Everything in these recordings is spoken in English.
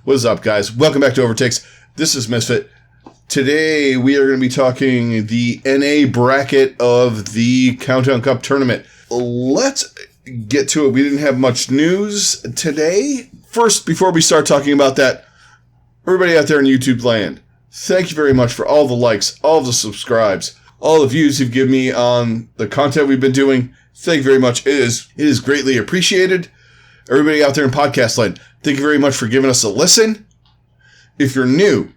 What is up, guys? Welcome back to OverTakes. This is Misfit. Today, we are going to be talking the NA bracket of the Countdown Cup tournament. Let's get to it. We didn't have much news today. First, before we start talking about that, everybody out there in YouTube land, thank you very much for all the likes, all the subscribes, all the views you've given me on the content we've been doing. Thank you very much. It is greatly appreciated. Everybody out there in podcast land, thank you very much for giving us a listen. If you're new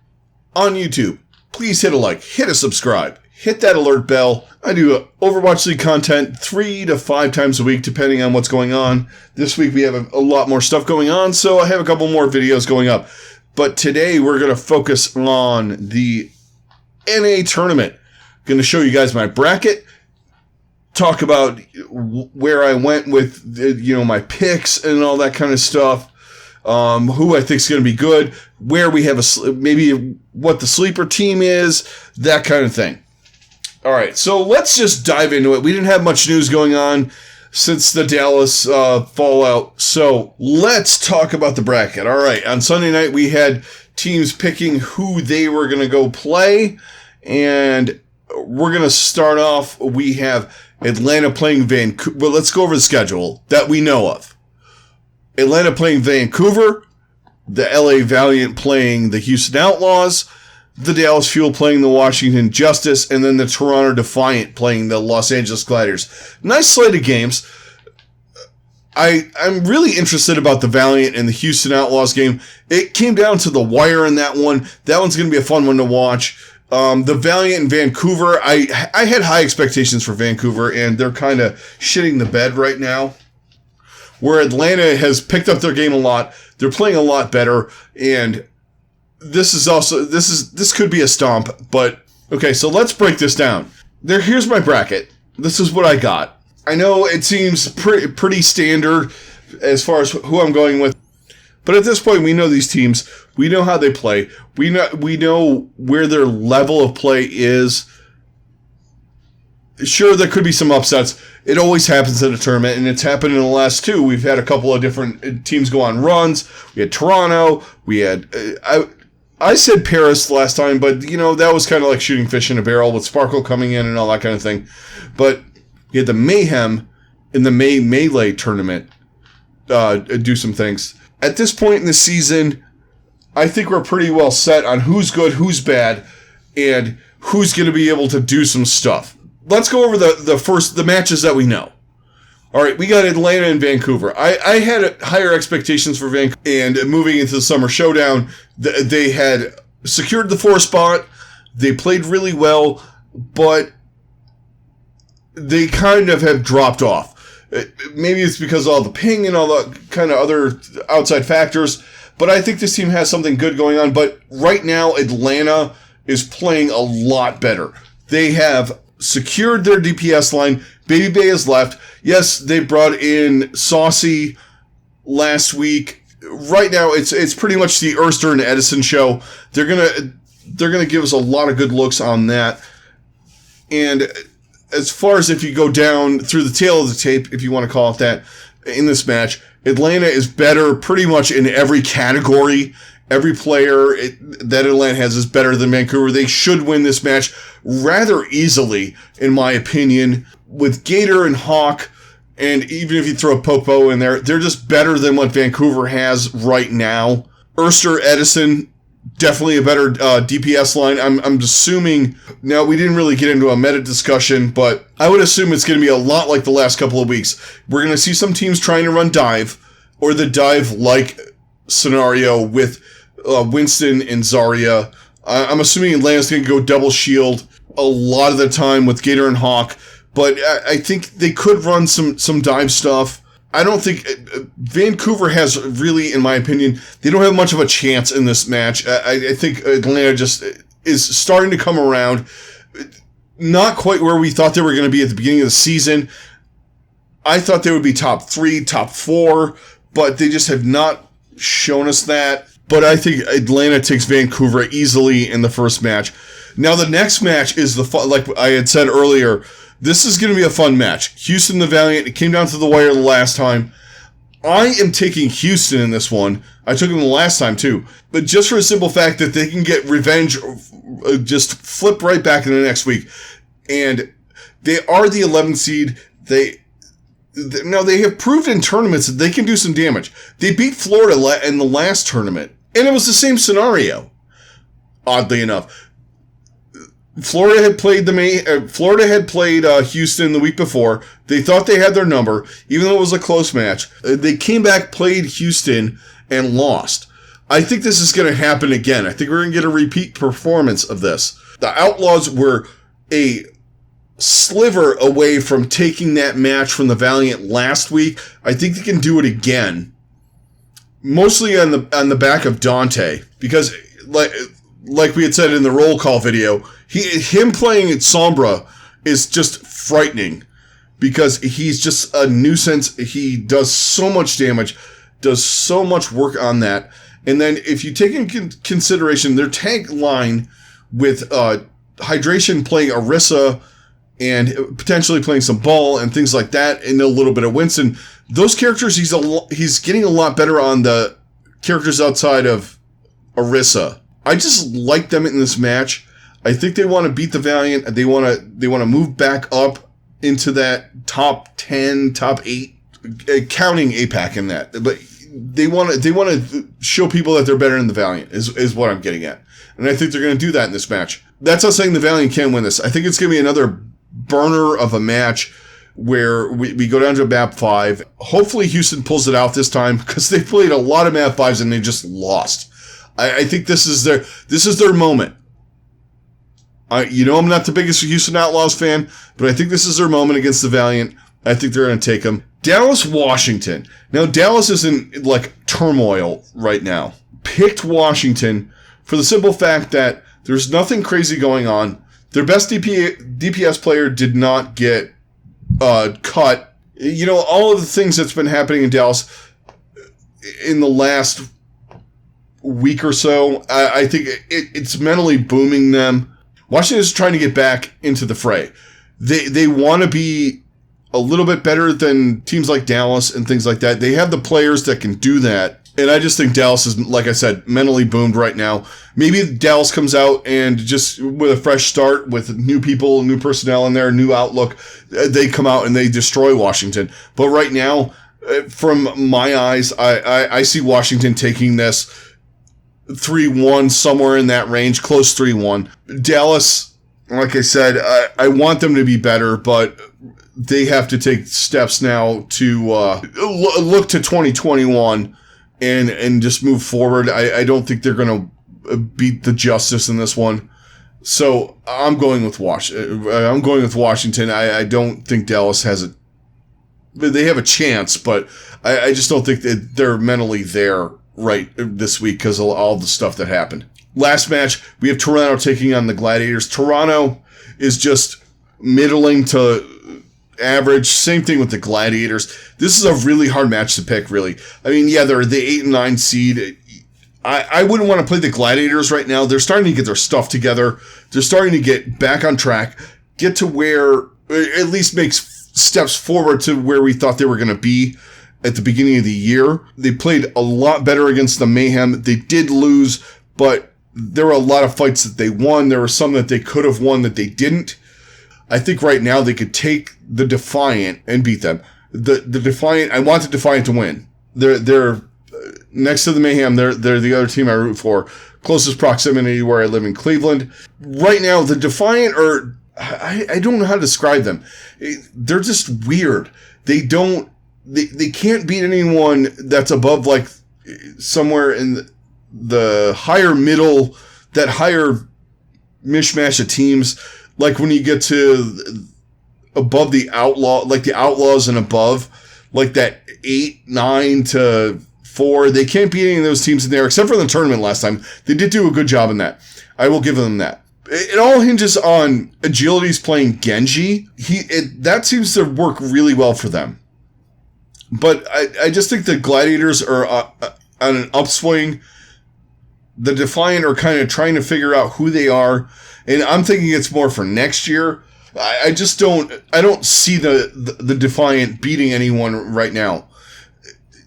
on YouTube, please hit a like, hit a subscribe, hit that alert bell. I do Overwatch League content 3 to 5 times a week, depending on what's going on. This week we have a lot more stuff going on, so I have a couple more videos going up. But today we're going to focus on the NA tournament. Going to show you guys my bracket. Talk about where I went with, my picks and all that kind of stuff. Who I think is going to be good. Where we have maybe what the sleeper team is. That kind of thing. All right, so let's just dive into it. We didn't have much news going on since the Dallas fallout. So let's talk about the bracket. All right, on Sunday night we had teams picking who they were going to go play. And we're going to start off. We have Atlanta playing Vancouver. Well, let's go over the schedule that we know of. Atlanta playing Vancouver. The LA Valiant playing the Houston Outlaws. The Dallas Fuel playing the Washington Justice. And then the Toronto Defiant playing the Los Angeles Gladiators. Nice slate of games. I'm really interested about the Valiant and the Houston Outlaws game. It came down to the wire in that one. That one's going to be a fun one to watch. The Valiant in Vancouver, I had high expectations for Vancouver, and they're kind of shitting the bed right now. Where Atlanta has picked up their game a lot, they're playing a lot better, and this could be a stomp. But okay, so let's break this down. Here's my bracket. This is what I got. I know it seems pretty standard as far as who I'm going with. But at this point, we know these teams. We know how they play. We know where their level of play is. Sure, there could be some upsets. It always happens in a tournament, and it's happened in the last two. We've had a couple of different teams go on runs. We had Toronto. We had... I said Paris last time, but, that was kind of like shooting fish in a barrel with Sparkle coming in and all that kind of thing. But we had the Mayhem in the Melee tournament do some things. At this point in the season, I think we're pretty well set on who's good, who's bad, and who's going to be able to do some stuff. Let's go over the matches that we know. All right, we got Atlanta and Vancouver. I had higher expectations for Vancouver, and moving into the Summer Showdown, they had secured the 4 spot. They played really well, but they kind of have dropped off. Maybe it's because of all the ping and all the kind of other outside factors, but I think this team has something good going on. But right now, Atlanta is playing a lot better. They have secured their DPS line. Baby Bay has left. Yes, they brought in Saucy last week. Right now, it's pretty much the Erster and Edison show. They're gonna give us a lot of good looks on that. And as far as if you go down through the tail of the tape, if you want to call it that, in this match, Atlanta is better pretty much in every category. Every player that Atlanta has is better than Vancouver. They should win this match rather easily, in my opinion. With Gator and Hawk, and even if you throw Popo in there, they're just better than what Vancouver has right now. Erster, Edison, definitely a better DPS line. I'm assuming, now we didn't really get into a meta discussion, but I would assume it's going to be a lot like the last couple of weeks. We're going to see some teams trying to run dive, or the dive-like scenario with Winston and Zarya. I'm assuming Atlanta's going to go double shield a lot of the time with Gator and Hawk, but I think they could run some dive stuff. I don't think Vancouver has really, in my opinion, they don't have much of a chance in this match. I think Atlanta just is starting to come around. Not quite where we thought they were going to be at the beginning of the season. I thought they would be top 3, top 4, but they just have not shown us that. But I think Atlanta takes Vancouver easily in the first match. Now the next match is like I had said earlier, this is going to be a fun match. Houston the Valiant, it came down to the wire the last time. I am taking Houston in this one. I took them the last time too. But just for a simple fact that they can get revenge, just flip right back in the next week. And they are the 11th seed. Now, they have proved in tournaments that they can do some damage. They beat Florida in the last tournament, and it was the same scenario, oddly enough. Florida had played Houston the week before. They thought they had their number, even though it was a close match. They came back, played Houston, and lost. I think this is going to happen again. I think we're going to get a repeat performance of this. The Outlaws were a sliver away from taking that match from the Valiant last week. I think they can do it again, mostly on the back of Dante, because like we had said in the roll call video, him playing at Sombra is just frightening because he's just a nuisance. He does so much damage, does so much work on that, and then if you take into consideration their tank line with Hydration playing Orisa and potentially playing some Ball and things like that, and a little bit of Winston. Those characters, he's getting a lot better on the characters outside of Orisa. I just like them in this match. I think they want to beat the Valiant. They want to move back up into that top 10, top 8, counting APAC in that. But they want to show people that they're better than the Valiant is what I'm getting at. And I think they're going to do that in this match. That's not saying the Valiant can win this. I think it's going to be another burner of a match where we go down to a map 5. Hopefully Houston pulls it out this time because they played a lot of map 5s and they just lost. I think this is their moment. I'm not the biggest Houston Outlaws fan, but I think this is their moment against the Valiant. I think they're going to take them. Dallas, Washington. Now, Dallas is in turmoil right now. Picked Washington for the simple fact that there's nothing crazy going on. Their best DPS player did not get cut. All of the things that's been happening in Dallas in the last week or so, I think it's mentally booming them. Washington is trying to get back into the fray. They want to be a little bit better than teams like Dallas and things like that. They have the players that can do that. And I just think Dallas is, like I said, mentally boomed right now. Maybe Dallas comes out and just with a fresh start, with new people, new personnel in there, new outlook, they come out and they destroy Washington. But right now, from my eyes, I see Washington taking this 3-1, somewhere in that range, close 3-1. Dallas, like I said, I want them to be better, but they have to take steps now to look to 2021 and just move forward. I don't think they're going to beat the Justice in this one. So I'm going with Washington. I don't think Dallas has a... They have a chance, but I just don't think that they're mentally there right this week because of all the stuff that happened. Last match, we have Toronto taking on the Gladiators. Toronto is just middling to average. Same thing with the Gladiators. This is a really hard match to pick, really. I mean, yeah, they're the 8 and 9 seed. I wouldn't want to play the Gladiators right now. They're starting to get their stuff together. They're starting to get back on track, get to where, at least makes steps forward to where we thought they were going to be at the beginning of the year. They played a lot better against the Mayhem. They did lose, but there were a lot of fights that they won. There were some that they could have won that they didn't. I think right now they could take the Defiant and beat them. The Defiant, I want the Defiant to win. They're next to the Mayhem. They're the other team I root for. Closest proximity to where I live in Cleveland. Right now, the Defiant are, I don't know how to describe them. They're just weird. They can't beat anyone that's above like somewhere in the higher middle, that higher mishmash of teams. Like when you get to above the Outlaws and above, like that 8, 9 to 4, they can't beat any of those teams in there, except for the tournament last time. They did do a good job in that. I will give them that. It all hinges on Agility's playing Genji. That seems to work really well for them. But I just think the Gladiators are on an upswing. The Defiant are kind of trying to figure out who they are. And I'm thinking it's more for next year. I don't see the Defiant beating anyone right now.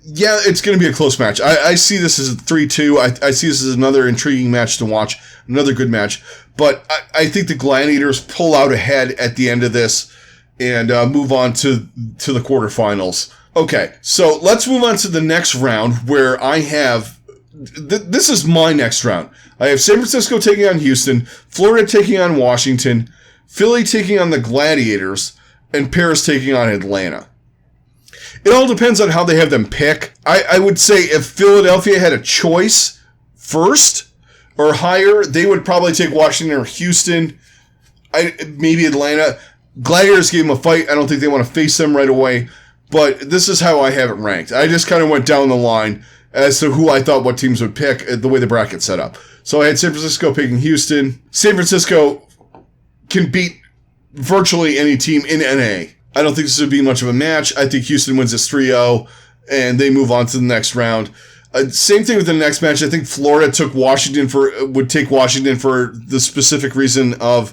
Yeah, it's going to be a close match. I see this as a 3-2. I see this as another intriguing match to watch, another good match. But I think the Gladiators pull out ahead at the end of this and move on to the quarterfinals. Okay, so let's move on to the next round where I have... this is my next round. I have San Francisco taking on Houston, Florida taking on Washington, Philly taking on the Gladiators, and Paris taking on Atlanta. It all depends on how they have them pick. I would say if Philadelphia had a choice first or higher, they would probably take Washington or Houston. Maybe Atlanta. Gladiators gave them a fight. I don't think they want to face them right away. But this is how I have it ranked. I just kind of went down the line as to who I thought what teams would pick, the way the bracket's set up. So I had San Francisco picking Houston. San Francisco can beat virtually any team in NA. I don't think this would be much of a match. I think Houston wins this 3-0, and they move on to the next round. Same thing with the next match. I think Florida would take Washington for the specific reason of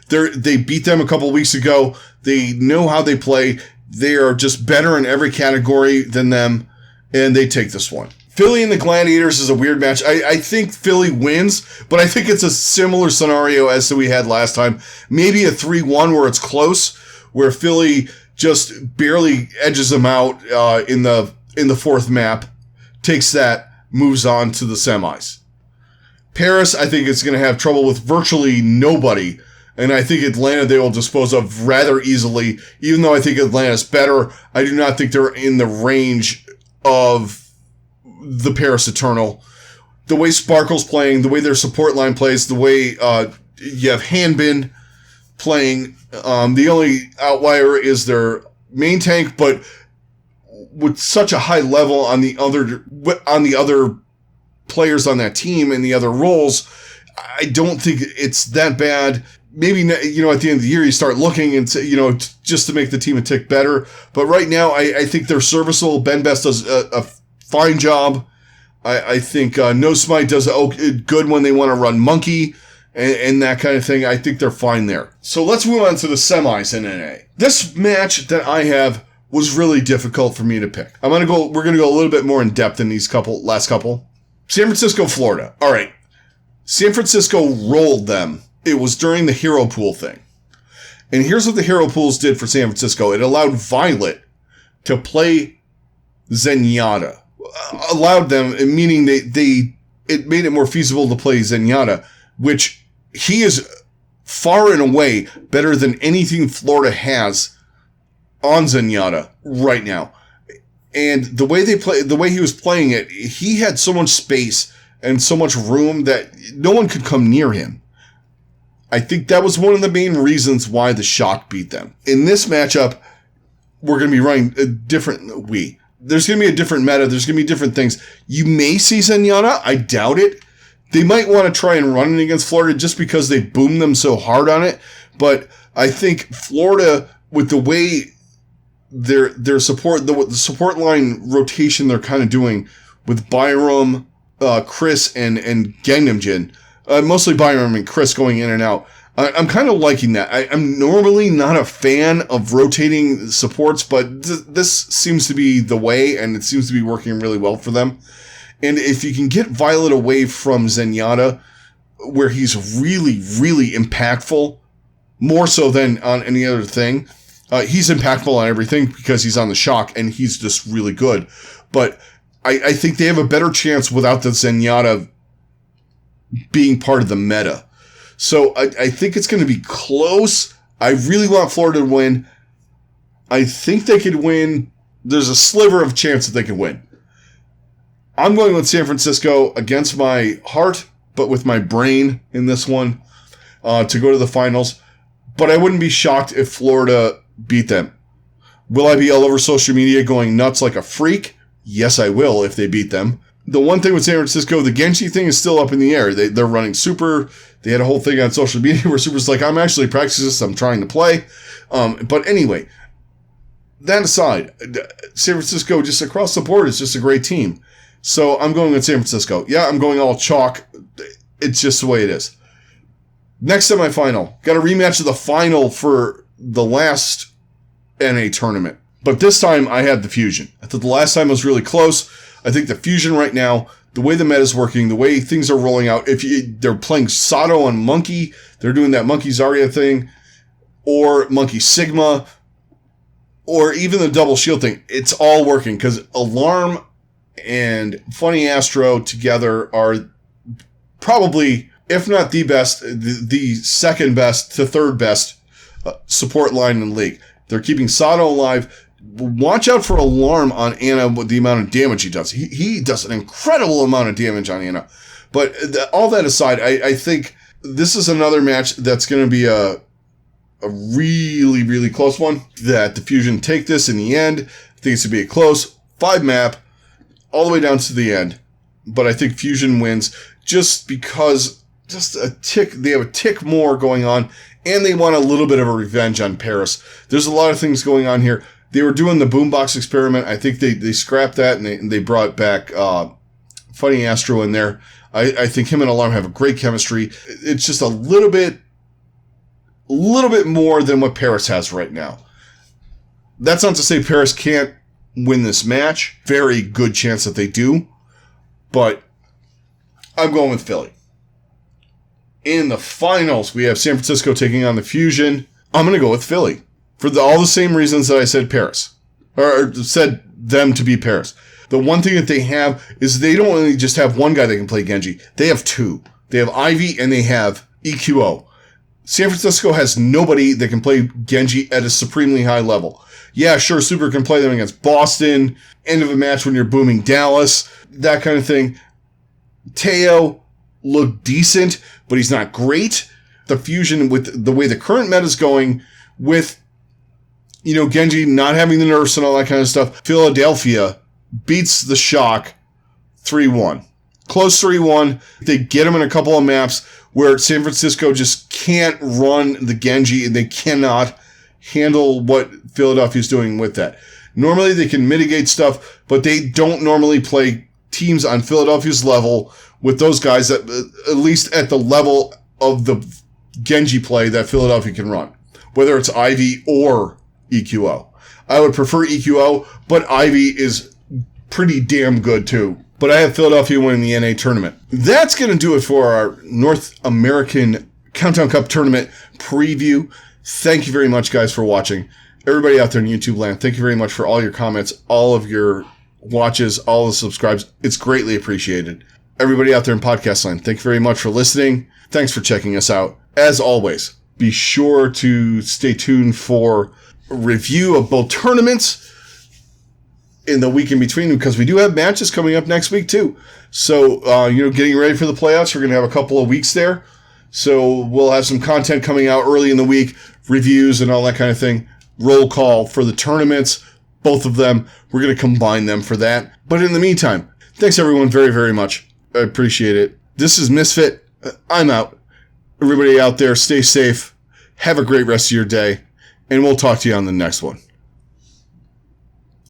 they beat them a couple weeks ago. They know how they play. They are just better in every category than them, and they take this one. Philly and the Gladiators is a weird match. I think Philly wins, but I think it's a similar scenario as to we had last time. Maybe a 3-1 where it's close, where Philly just barely edges them out in the fourth map, takes that, moves on to the semis. Paris, I think, is going to have trouble with virtually nobody, and I think Atlanta they will dispose of rather easily. Even though I think Atlanta's better, I do not think they're in the range of the Paris Eternal. The way Sparkle's playing, the way their support line plays, the way you have Hanbin playing. The only outlier is their main tank, but with such a high level on the other players on that team and the other roles, I don't think it's that bad. Maybe, at the end of the year you start looking and just to make the team a tick better. But right now, I think they're serviceable. Ben Best does a fine job. I think No Smite does good when they want to run Monkey and that kind of thing. I think they're fine there. So let's move on to the semis in NA. This match that I have was really difficult for me to pick. We're going to go a little bit more in depth in these last couple. San Francisco, Florida. All right. San Francisco rolled them. It was during the Hero Pool thing. And here's what the Hero Pools did for San Francisco. It allowed Violet to play Zenyatta. Allowed them, meaning it made it more feasible to play Zenyatta, which he is far and away better than anything Florida has on Zenyatta right now. And the way he was playing it, he had so much space and so much room that no one could come near him. I think that was one of the main reasons why the Shock beat them. In this matchup, we're going to be running a different... There's going to be a different meta. There's going to be different things. You may see Zenyatta. I doubt it. They might want to try and run it against Florida just because they boomed them so hard on it. But I think Florida, with the way their support, the support line rotation they're kind of doing with Byram, Chris, and Gangnam Jin, mostly Byram and Chris going in and out. I'm kind of liking that. I'm normally not a fan of rotating supports, but this seems to be the way, and it seems to be working really well for them. And if you can get Violet away from Zenyatta, where he's really, really impactful, more so than on any other thing, he's impactful on everything because he's on the Shock, and he's just really good. But I think they have a better chance without the Zenyatta being part of the meta. So I think it's going to be close. I really want Florida to win. I think they could win. There's a sliver of chance that they can win. I'm going with San Francisco against my heart, but with my brain in this one to go to the finals. But I wouldn't be shocked if Florida beat them. Will I be all over social media going nuts like a freak? Yes, I will if they beat them. The one thing with San Francisco, the Genji thing is still up in the air. They're running Super. They had a whole thing on social media where Super's like, I'm actually practicing this. I'm trying to play. But anyway, that aside, San Francisco, just across the board, is just a great team. So I'm going with San Francisco. Yeah, I'm going all chalk. It's just the way it is. Next semifinal. Got a rematch of the final for the last NA tournament. But this time, I had the Fusion. I thought the last time was really close. I think the Fusion right now, the way the meta is working, the way things are rolling out, they're playing Sato on Monkey, they're doing that Monkey Zarya thing, or Monkey Sigma, or even the double shield thing. It's all working because Alarm and Funny Astro together are probably, if not the best, the second best to third best support line in the league. They're keeping Sato alive. Watch out for Alarm on Ana with the amount of damage he does. He does an incredible amount of damage on Ana. But all that aside, I think this is another match that's going to be a really, really close one. That the Fusion take this in the end. I think it's going to be a close 5-map all the way down to the end. But I think Fusion wins just because they have a tick more going on, and they want a little bit of a revenge on Paris. There's a lot of things going on here. They were doing the boombox experiment. I think they scrapped that, and they brought back Funny Astro in there. I think him and Alarm have a great chemistry. It's just a little bit more than what Paris has right now. That's not to say Paris can't win this match. Very good chance that they do. But I'm going with Philly. In the finals, we have San Francisco taking on the Fusion. I'm going to go with Philly for all the same reasons that I said Paris, or said them to be Paris. The one thing that they have is they don't only just have one guy that can play Genji. They have two. They have Ivy and they have EQO. San Francisco has nobody that can play Genji at a supremely high level. Yeah, sure, Super can play them against Boston, end of a match when you're booming Dallas, that kind of thing. Teo looked decent, but he's not great. The Fusion, with the way the current meta is going, with Genji not having the nerfs and all that kind of stuff, Philadelphia beats the Shock 3-1. Close 3-1. They get him in a couple of maps where San Francisco just can't run the Genji, and they cannot handle what Philadelphia's doing with that. Normally they can mitigate stuff, but they don't normally play teams on Philadelphia's level with those guys that, at least at the level of the Genji play that Philadelphia can run, whether it's Ivy or EQO. I would prefer EQO, but Ivy is pretty damn good too. But I have Philadelphia winning the NA tournament. That's going to do it for our North American Countdown Cup tournament preview. Thank you very much, guys, for watching. Everybody out there in YouTube land, thank you very much for all your comments, all of your watches, all the subscribes. It's greatly appreciated. Everybody out there in podcast land, thank you very much for listening. Thanks for checking us out. As always, be sure to stay tuned for a review of both tournaments in the week in between, because we do have matches coming up next week too. So, getting ready for the playoffs. We're going to have a couple of weeks there. So we'll have some content coming out early in the week, reviews and all that kind of thing. Roll call for the tournaments, both of them. We're going to combine them for that. But in the meantime, thanks everyone very, very much. I appreciate it. This is Misfit. I'm out. Everybody out there, stay safe. Have a great rest of your day. And we'll talk to you on the next one.